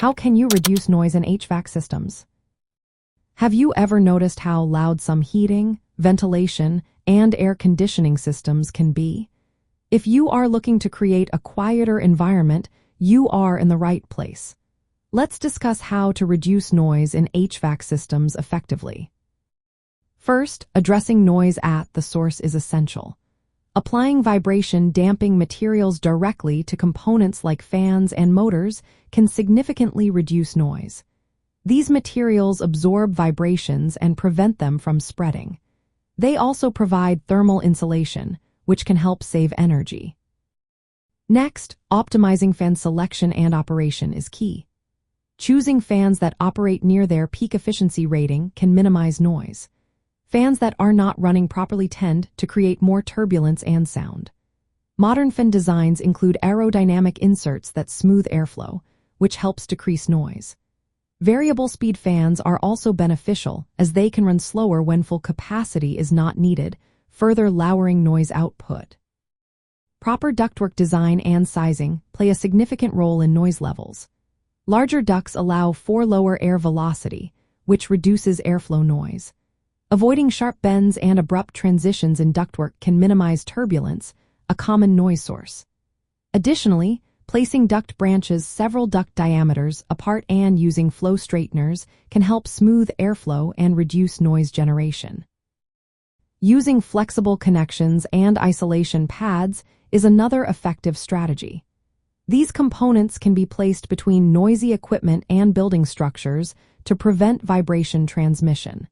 How can you reduce noise in HVAC systems? Have you ever noticed how loud some heating, ventilation, and air conditioning systems can be? If you are looking to create a quieter environment, you are in the right place. Let's discuss how to reduce noise in HVAC systems effectively. First, addressing noise at the source is essential. Applying vibration-damping materials directly to components like fans and motors can significantly reduce noise. These materials absorb vibrations and prevent them from spreading. They also provide thermal insulation, which can help save energy. Next, optimizing fan selection and operation is key. Choosing fans that operate near their peak efficiency rating can minimize noise. Fans that are not running properly tend to create more turbulence and sound. Modern fan designs include aerodynamic inserts that smooth airflow, which helps decrease noise. Variable speed fans are also beneficial as they can run slower when full capacity is not needed, further lowering noise output. Proper ductwork design and sizing play a significant role in noise levels. Larger ducts allow for lower air velocity, which reduces airflow noise. Avoiding sharp bends and abrupt transitions in ductwork can minimize turbulence, a common noise source. Additionally, placing duct branches several duct diameters apart and using flow straighteners can help smooth airflow and reduce noise generation. Using flexible connections and isolation pads is another effective strategy. These components can be placed between noisy equipment and building structures to prevent vibration transmission.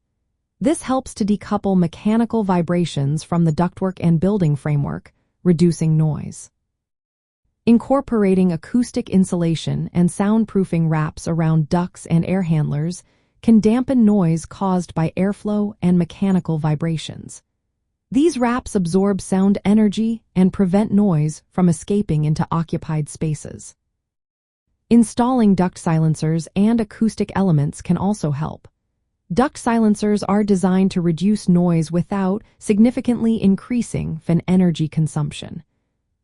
This helps to decouple mechanical vibrations from the ductwork and building framework, reducing noise. Incorporating acoustic insulation and soundproofing wraps around ducts and air handlers can dampen noise caused by airflow and mechanical vibrations. These wraps absorb sound energy and prevent noise from escaping into occupied spaces. Installing duct silencers and acoustic elements can also help. Duct silencers are designed to reduce noise without significantly increasing fan energy consumption.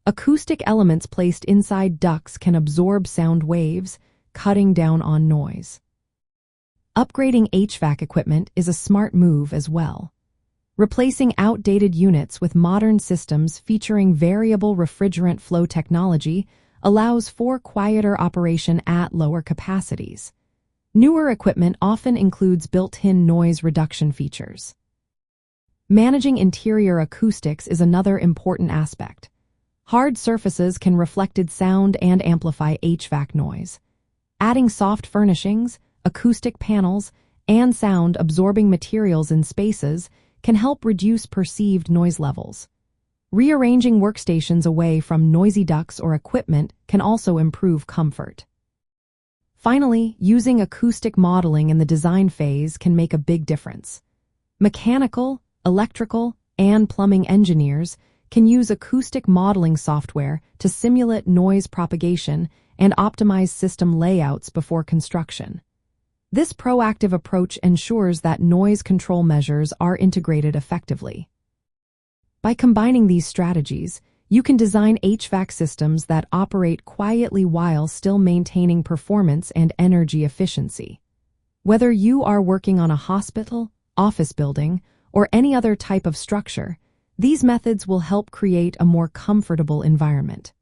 Acoustic elements placed inside ducts can absorb sound waves, cutting down on noise. Upgrading HVAC equipment is a smart move as well. Replacing outdated units with modern systems featuring variable refrigerant flow technology allows for quieter operation at lower capacities. Newer equipment often includes built-in noise reduction features. Managing interior acoustics is another important aspect. Hard surfaces can reflect sound and amplify HVAC noise. Adding soft furnishings, acoustic panels, and sound-absorbing materials in spaces can help reduce perceived noise levels. Rearranging workstations away from noisy ducts or equipment can also improve comfort. Finally, using acoustic modeling in the design phase can make a big difference. Mechanical, electrical, and plumbing engineers can use acoustic modeling software to simulate noise propagation and optimize system layouts before construction. This proactive approach ensures that noise control measures are integrated effectively. By combining these strategies, you can design HVAC systems that operate quietly while still maintaining performance and energy efficiency. Whether you are working on a hospital, office building, or any other type of structure, these methods will help create a more comfortable environment.